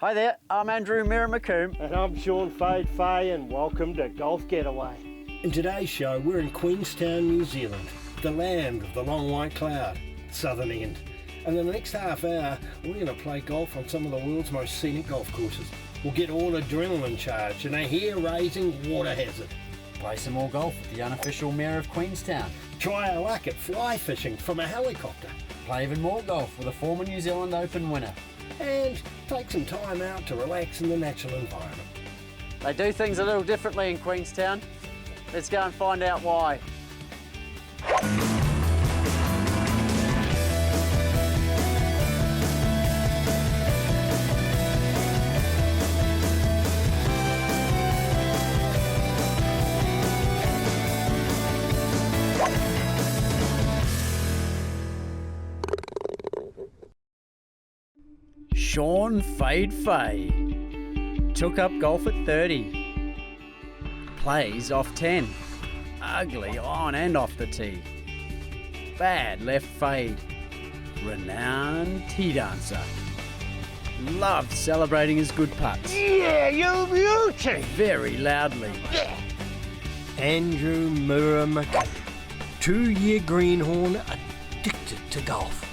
Hi there, I'm Andrew Mirror-McComb. And I'm Sean Fade, and welcome to Golf Getaway. In today's show, we're in Queenstown, New Zealand, the land of the long white cloud, southern end. And in the next half hour, we're going to play golf on some of the world's most scenic golf courses. We'll get all adrenaline charged and a hair-raising water hazard. Play some more golf with the unofficial Mayor of Queenstown. Try our luck at fly fishing from a helicopter. Play even more golf with a former New Zealand Open winner. And take some time out to relax in the natural environment. They do things a little differently in Queenstown. Let's go and find out why. Sean Fade took up golf at 30. Plays off 10. Ugly on and off the tee. Bad left fade. Renowned tea dancer. Loved celebrating his good putts. Yeah, you beauty! Very loudly. Andrew Mirror-McComb, 2-year greenhorn, addicted to golf.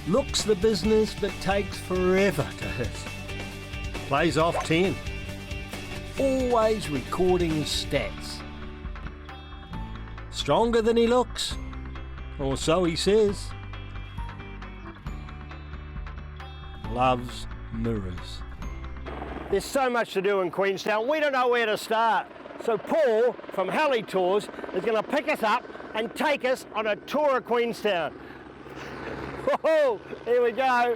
Looks the business but takes forever to hit. Plays off 10. Always recording his stats. Stronger than he looks, or so he says. Loves mirrors. There's so much to do in Queenstown, we don't know where to start. So Paul from Heli Tours is going to pick us up and take us on a tour of Queenstown. Whoa, here we go.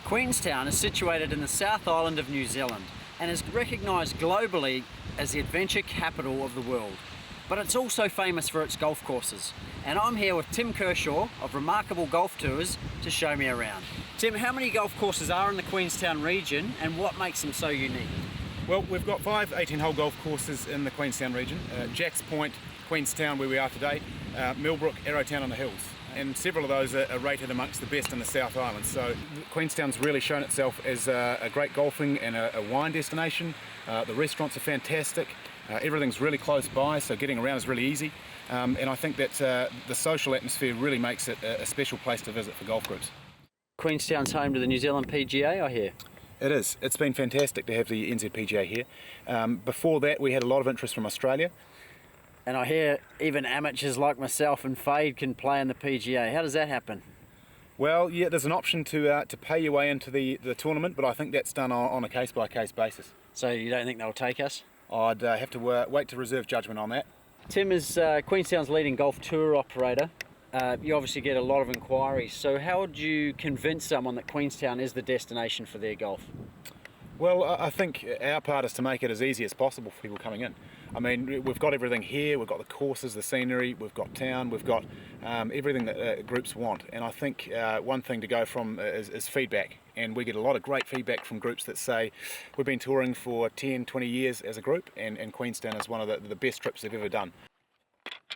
Queenstown is situated in the South Island of New Zealand and is recognised globally as the adventure capital of the world. But it's also famous for its golf courses. And I'm here with Tim Kershaw of Remarkable Golf Tours to show me around. Tim, how many golf courses are in the Queenstown region and what makes them so unique? Well, we've got 5 18-hole golf courses in the Queenstown region. Jacks Point, Queenstown, where we are today, Millbrook, Arrowtown on the Hills. And several of those are rated amongst the best in the South Island. So Queenstown's really shown itself as a great golfing and a wine destination. The restaurants are fantastic. Everything's really close by, so getting around is really easy. And I think that the social atmosphere really makes it a special place to visit for golf groups. Queenstown's home to the New Zealand PGA, I hear. It is. It's been fantastic to have the NZPGA here. Before that, we had a lot of interest from Australia. And I hear even amateurs like myself and Fade can play in the PGA. How does that happen? Well, yeah, there's an option to pay your way into the tournament, but I think that's done on a case-by-case basis. So you don't think they'll take us? I'd have to wait to reserve judgment on that. Tim is Queenstown's leading golf tour operator. You obviously get a lot of inquiries. So how would you convince someone that Queenstown is the destination for their golf? Well, I think our part is to make it as easy as possible for people coming in. I mean, we've got everything here, we've got the courses, the scenery, we've got town, we've got everything that groups want. And I think one thing to go from is feedback. And we get a lot of great feedback from groups that say, we've been touring for 10, 20 years as a group, and Queenstown is one of the best trips they've ever done.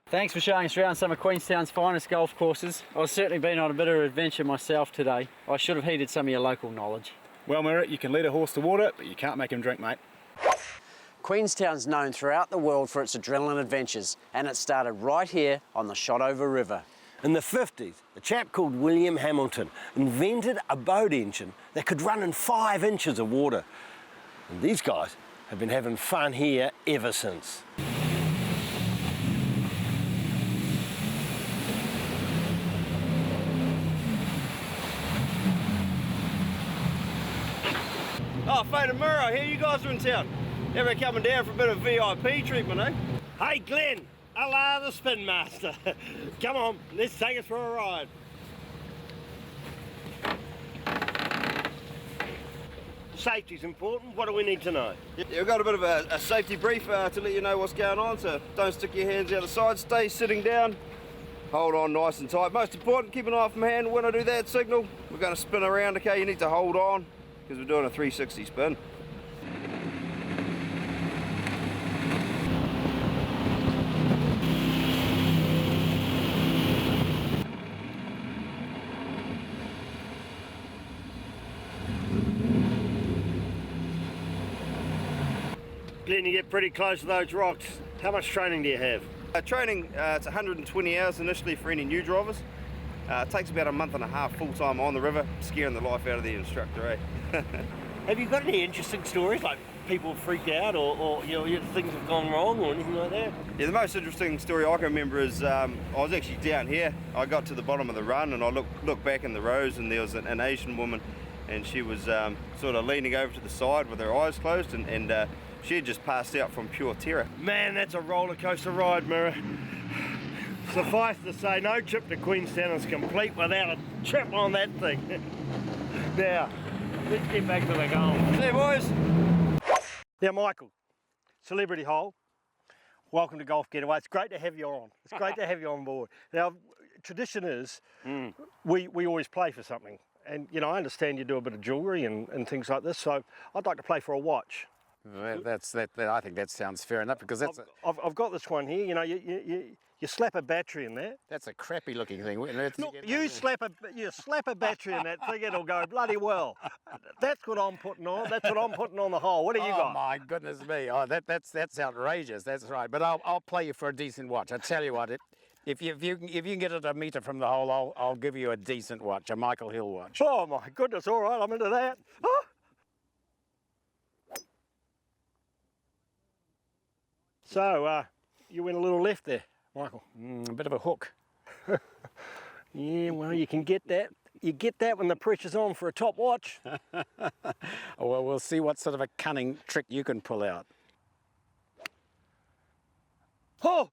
Thanks for showing us around some of Queenstown's finest golf courses. I've certainly been on a bit of an adventure myself today. I should have heeded some of your local knowledge. Well, Merritt, you can lead a horse to water, but you can't make him drink, mate. Queenstown's known throughout the world for its adrenaline adventures, and it started right here on the Shotover River. In the 50s, a chap called William Hamilton invented a boat engine that could run in 5 inches of water. And these guys have been having fun here ever since. Oh, Fade and Murray, I hear you guys are in town. Ever coming down for a bit of VIP treatment, eh? Hey, Glenn, Allah the Spin Master. Come on, let's take us for a ride. safety's important. What do we need to know? Yeah, we've got a bit of a safety brief to let you know what's going on, so don't stick your hands out the side, stay sitting down, hold on nice and tight. Most important, keep an eye from hand. When I do that signal, we're going to spin around, okay? You need to hold on, because we're doing a 360 spin. Glenn, you get pretty close to those rocks. How much training do you have? Training, it's 120 hours initially for any new drivers. It takes about a month and a half full-time on the river, scaring the life out of the instructor, eh? Have you got any interesting stories, like people freaked out or things have gone wrong or anything like that? Yeah, the most interesting story I can remember is I was actually down here. I got to the bottom of the run and I looked back in the rows and there was an Asian woman and she was sort of leaning over to the side with her eyes closed and she had just passed out from pure terror. Man, that's a roller coaster ride, Mirror. Suffice to say, no trip to Queenstown is complete without a trip on that thing. Now, let's get back to the goal. See you, boys. Now, Michael, Celebrity Hole, welcome to Golf Getaway. It's great to have you on. It's great to have you on board. Now, tradition is we always play for something. And, you know, I understand you do a bit of jewellery and things like this, so I'd like to play for a watch. Well, I think that sounds fair enough because I've got this one here. You know, you slap a battery in there. that's a crappy looking thing. Look, you slap a battery in that thing, it'll go bloody well. That's what I'm putting on. That's what I'm putting on the hole. What do you got? Oh my goodness me! Oh, that's outrageous. That's right. But I'll play you for a decent watch. I tell you what, if you can get it a metre from the hole, I'll give you a decent watch, a Michael Hill watch. Oh my goodness! All right, I'm into that. Oh. So, you went a little left there, Michael. A bit of a hook. Yeah, well, you can get that. You get that when the pressure's on for a top watch. Well, we'll see what sort of a cunning trick you can pull out. Oh!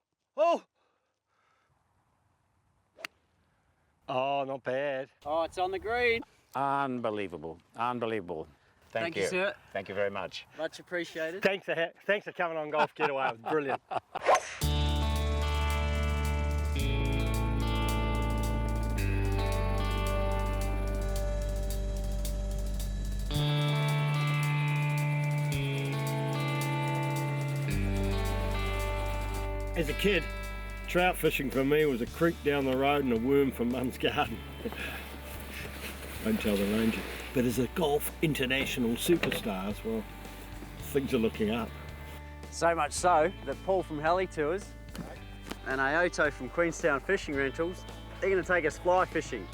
Oh, not bad. Oh, it's on the green. Unbelievable. Thank you, sir. Thank you very much. Much appreciated. Thanks for coming on Golf Getaway. It was brilliant. As a kid, trout fishing for me was a creek down the road and a worm from Mum's garden. Won't tell the ranger. But as a golf international superstars, well, things are looking up. So much so that Paul from Heli Tours and Aoto from Queenstown Fishing Rentals, they're going to take us fly fishing.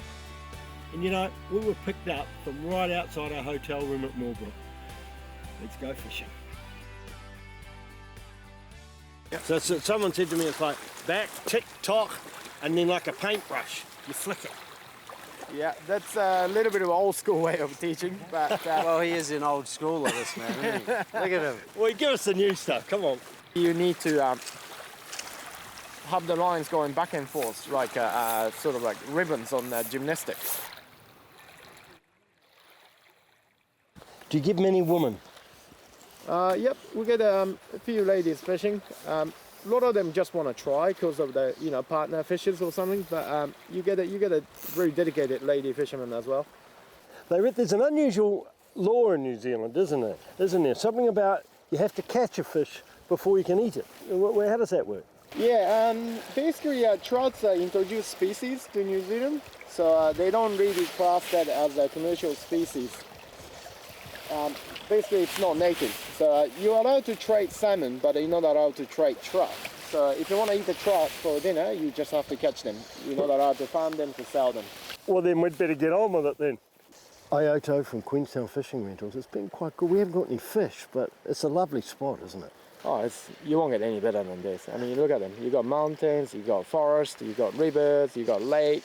And you know, we were picked up from right outside our hotel room at Millbrook. Let's go fishing. So someone said to me, it's like back, tick, tock, and then like a paintbrush, you flick it. Yeah, that's a little bit of an old school way of teaching, but Well, he is in old school of this man, isn't he? Look at him. Well, give us the new stuff, come on. you need to have the lines going back and forth, like sort of like ribbons on gymnastics. Do you give many women? Yep, we get a few ladies fishing. A lot of them just want to try because of the partner fishers or something. But you get a very dedicated lady fisherman as well. There's an unusual law in New Zealand, isn't there? Isn't there? Something about you have to catch a fish before you can eat it. How does that work? Yeah, basically trouts are introduced species to New Zealand, so they don't really class that as a commercial species. Basically, it's not native. So you're allowed to trade salmon, but you're not allowed to trade trout. So if you want to eat the trout for dinner, you just have to catch them. You're not allowed to farm them to sell them. Well, then we'd better get on with it then. Aoto from Queenstown Fishing Rentals. It's been quite good. We haven't got any fish, but it's a lovely spot, isn't it? Oh, you won't get any better than this. I mean, look at them. You got mountains, you got forest, you got rivers, you got lake,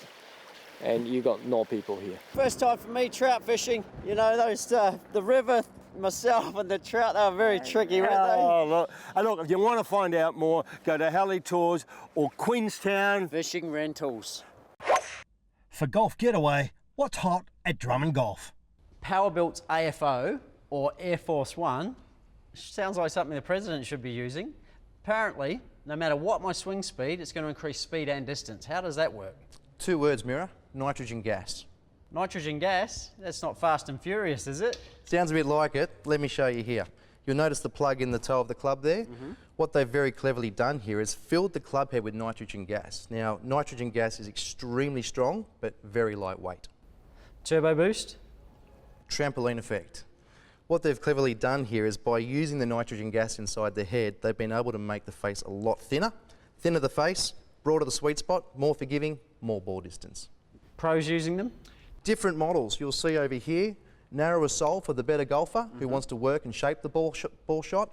and you got no people here. First time for me trout fishing. You know, those the river, myself and the trout, they were very tricky, weren't they? Oh, look. And look, if you want to find out more, go to Heli Tours or Queenstown Fishing Rentals. For Golf Getaway, what's hot at Drummond Golf? Powerbuilt's AFO or Air Force One. Sounds like something the President should be using. Apparently, no matter what my swing speed, it's going to increase speed and distance. How does that work? 2 words, Mirror. Nitrogen gas. Nitrogen gas? That's not Fast and Furious, is it? Sounds a bit like it. Let me show you here. You'll notice the plug in the toe of the club there. What they've very cleverly done here is filled the club head with nitrogen gas. Now, nitrogen gas is extremely strong, but very lightweight. Turbo boost? Trampoline effect. What they've cleverly done here is by using the nitrogen gas inside the head, they've been able to make the face a lot thinner. Thinner the face, broader the sweet spot, more forgiving, more ball distance. Pros using them? Different models you'll see over here. Narrower sole for the better golfer who wants to work and shape the ball shot.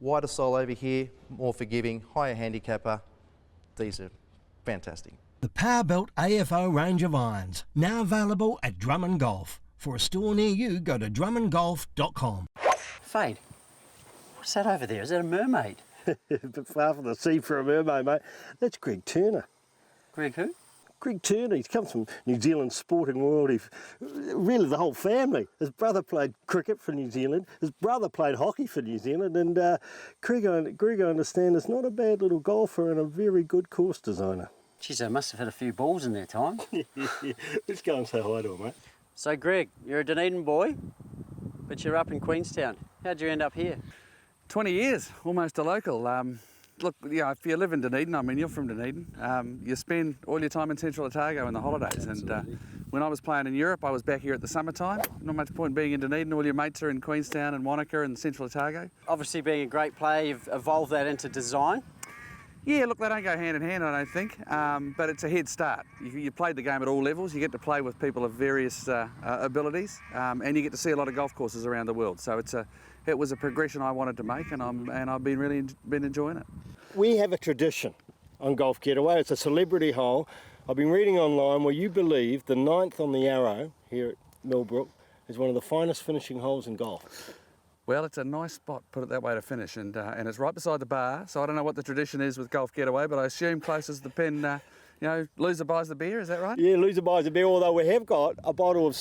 Wider sole over here, more forgiving, higher handicapper. These are fantastic. The Powerbuilt AFO range of irons, now available at Drummond Golf. For a store near you, go to drummondgolf.com. Fade, what's that over there? Is that a mermaid? But far from the sea for a mermaid, mate. That's Greg Turner. Greg who? Greg Turner, he comes from New Zealand sporting world. Really the whole family. His brother played cricket for New Zealand. His brother played hockey for New Zealand. And Greg, I understand, is not a bad little golfer and a very good course designer. Geez, they must have had a few balls in their time. Let's go and say hi to him, mate. So Greg, you're a Dunedin boy, but you're up in Queenstown. How'd you end up here? 20 years, almost a local. Look, if you live in Dunedin, I mean, you're from Dunedin, you spend all your time in Central Otago in the holidays. And when I was playing in Europe, I was back here at the summertime. Not much point being in Dunedin. All your mates are in Queenstown and Wanaka and Central Otago. Obviously, being a great player, you've evolved that into design. Yeah, look, they don't go hand in hand, I don't think, but it's a head start. You played the game at all levels. You get to play with people of various abilities, and you get to see a lot of golf courses around the world. So it was a progression I wanted to make, and I've been enjoying it. We have a tradition on Golf Getaway. It's a celebrity hole. I've been reading online where you believe the 9th on the arrow here at Millbrook is one of the finest finishing holes in golf. Well, it's a nice spot, put it that way, to finish, and it's right beside the bar. So I don't know what the tradition is with Golf Getaway, but I assume closest the pin, loser buys the beer. Is that right? Yeah, loser buys the beer. Although we have got a bottle of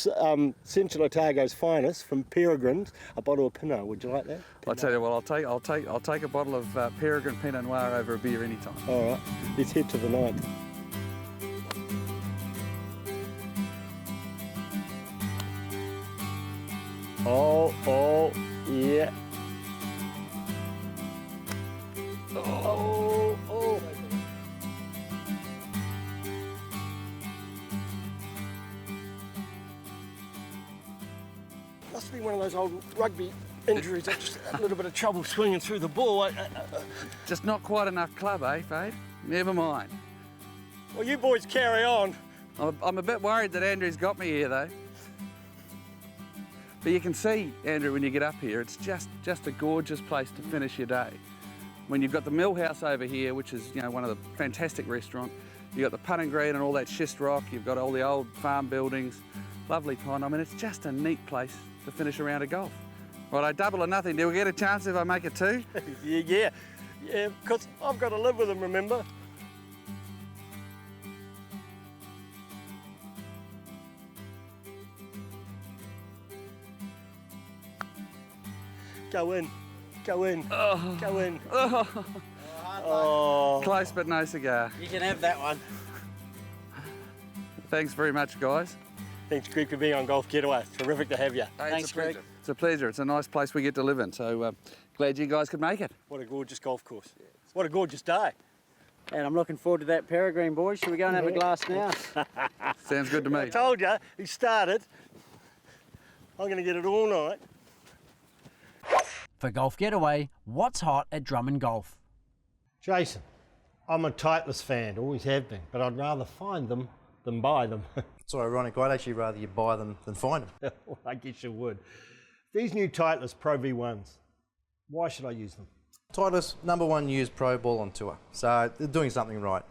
Central Otago's finest from Peregrine's, a bottle of Pinot. Would you like that? I tell you what, I'll take a bottle of Peregrine Pinot Noir over a beer anytime. All right, let's head to the 9th. Oh, yeah. Oh. Must be one of those old rugby injuries. I just had a little bit of trouble swinging through the ball. Just not quite enough club, eh, Fade? Never mind. Well, you boys carry on. I'm a bit worried that Andrew's got me here, though. But you can see, Andrew, when you get up here, it's just a gorgeous place to finish your day. When you've got the Mill House over here, which is one of the fantastic restaurants, you've got the putting green and all that schist rock, you've got all the old farm buildings, lovely pond. I mean, it's just a neat place to finish a round of golf. Right, double or nothing. Do we get a chance if I make it 2? Yeah, because I've got to live with them, remember? Go in. Go in. Oh. Close but no cigar. You can have that one. Thanks very much, guys. Thanks, Greg, for being on Golf Getaway. Terrific to have you. Hey, Thanks, Greg. It's a pleasure. It's a nice place we get to live in, so glad you guys could make it. What a gorgeous golf course. What a gorgeous day. And I'm looking forward to that Peregrine, boys. Should we go and have a glass now? Sounds good to me. I told you, he started. I'm going to get it all night. For Golf Getaway, what's hot at Drummond Golf? Jason, I'm a Titleist fan, always have been, but I'd rather find them than buy them. It's ironic, I'd actually rather you buy them than find them. Well, I guess you would. These new Titleist Pro V1s, why should I use them? Titleist, #1 used pro ball on tour, so they're doing something right.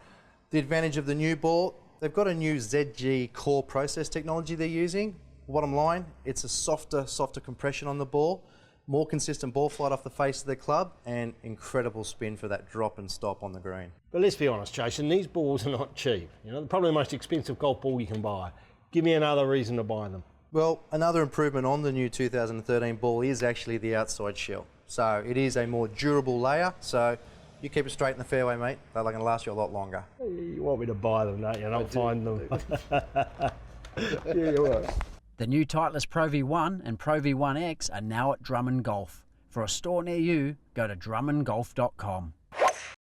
The advantage of the new ball, they've got a new ZG core process technology they're using. Bottom line, it's a softer compression on the ball, more consistent ball flight off the face of the club, and incredible spin for that drop and stop on the green. But let's be honest, Jason, these balls are not cheap. They're probably the most expensive golf ball you can buy. Give me another reason to buy them. Well, another improvement on the new 2013 ball is actually the outside shell. So it is a more durable layer, so you keep it straight in the fairway, mate, they're going to last you a lot longer. You want me to buy them, don't you? Not find them. Yeah, you're right. The new Titleist Pro V1 and Pro V1X are now at Drummond Golf. For a store near you, go to drummondgolf.com.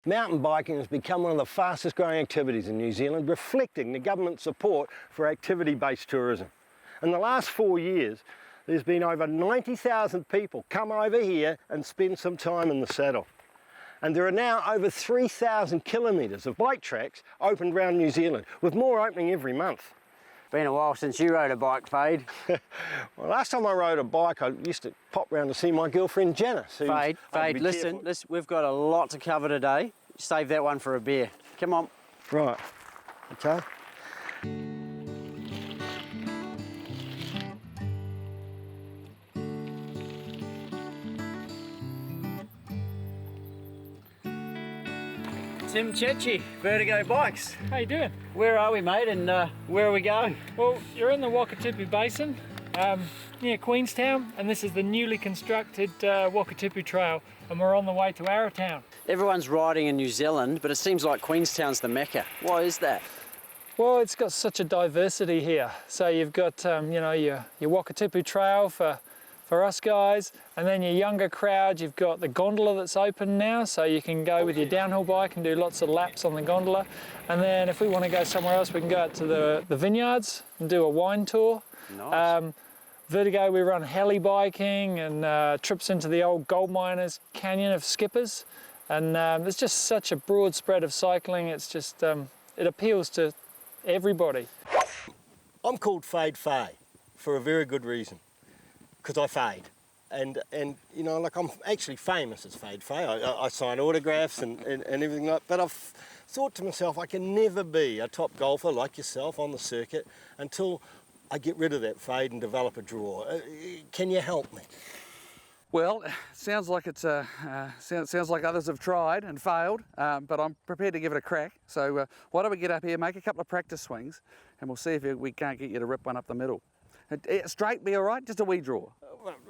Mountain biking has become one of the fastest growing activities in New Zealand, reflecting the government's support for activity-based tourism. In the last 4 years, there's been over 90,000 people come over here and spend some time in the saddle. And there are now over 3,000 kilometres of bike tracks opened around New Zealand, with more opening every month. Been a while since you rode a bike, Fade. Well, last time I rode a bike, I used to pop round to see my girlfriend Janice. Fade, listen, we've got a lot to cover today. Save that one for a beer. Come on. Right, okay. Tim Chechi, Vertigo Bikes. How you doing? Where are we, mate, and where are we going? Well, you're in the Wakatipu Basin, near Queenstown, and this is the newly constructed Wakatipu Trail, and we're on the way to Arrowtown. Everyone's riding in New Zealand, but it seems like Queenstown's the mecca. Why is that? Well, it's got such a diversity here. So you've got, you know, your Wakatipu Trail for us guys, and then your younger crowd, you've got the gondola that's open now, so you can go with your downhill bike and do lots of laps on the gondola. And then if we want to go somewhere else, we can go out to the vineyards and do a wine tour. Nice. Vertigo, we run heli biking and trips into the old gold miners canyon of Skippers. And there's just such a broad spread of cycling. It's just, it appeals to everybody. I'm called Fade Faye for a very good reason, because I fade. And you know, like, I'm actually famous as Fade Faye. I sign autographs and everything like that. But I've thought to myself, I can never be a top golfer like yourself on the circuit until I get rid of that fade and develop a draw. Can you help me? Well, sounds like it's sounds like others have tried and failed, but I'm prepared to give it a crack. So why don't we get up here, make a couple of practice swings, and we'll see if we can't get you to rip one up the middle. Straight be all right? Just a wee draw.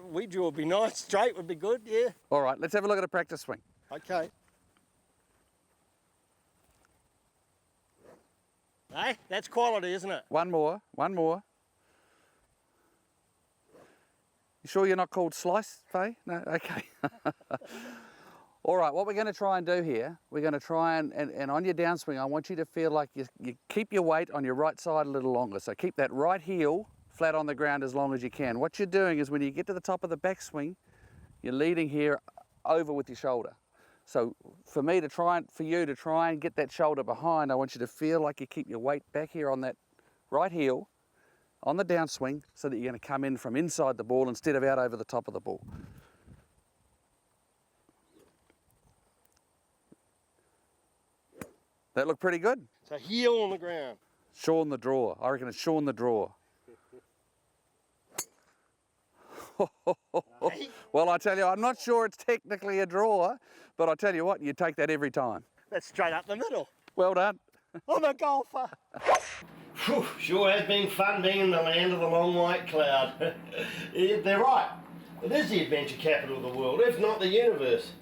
Wee draw would be nice. Straight would be good, yeah. All right, let's have a look at a practice swing. Okay. Hey, that's quality, isn't it? One more, one more. You sure you're not called Slice, Faye? No? Okay. All right, what we're going to try and do here, we're going to try and on your downswing, I want you to feel like you keep your weight on your right side a little longer. So keep that right heel flat on the ground as long as you can. What you're doing is when you get to the top of the backswing, you're leading here over with your shoulder. So for me to try and, for you to try and get that shoulder behind, I want you to feel like you keep your weight back here on that right heel on the downswing so that you're going to come in from inside the ball instead of out over the top of the ball. That look pretty good? So heel on the ground. Shorn the draw. I reckon it's shorn the draw. Well, I tell you, I'm not sure it's technically a draw, but I tell you what, you take that every time. That's straight up the middle. Well done. I'm a golfer. Whew, sure has been fun being in the land of the long white cloud. Yeah, they're right. It is the adventure capital of the world, if not the universe.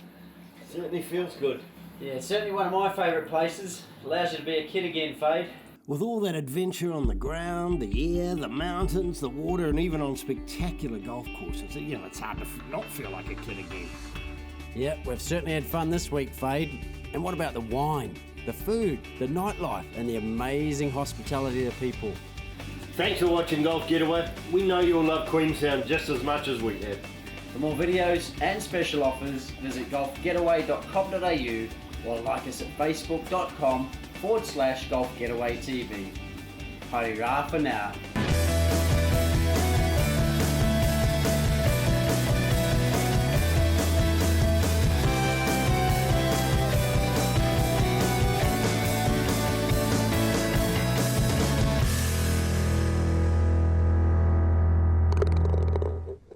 Certainly feels good. Yeah, it's certainly one of my favourite places. Allows you to be a kid again, Fade. With all that adventure on the ground, the air, the mountains, the water, and even on spectacular golf courses, you know, it's hard to not feel like a kid again. Yeah, we've certainly had fun this week, Fade. And what about the wine, the food, the nightlife, and the amazing hospitality of the people? Thanks for watching Golf Getaway. We know you'll love Queenstown just as much as we have. For more videos and special offers, visit golfgetaway.com.au or like us at facebook.com/golfgetawaytv. Haere rā for now.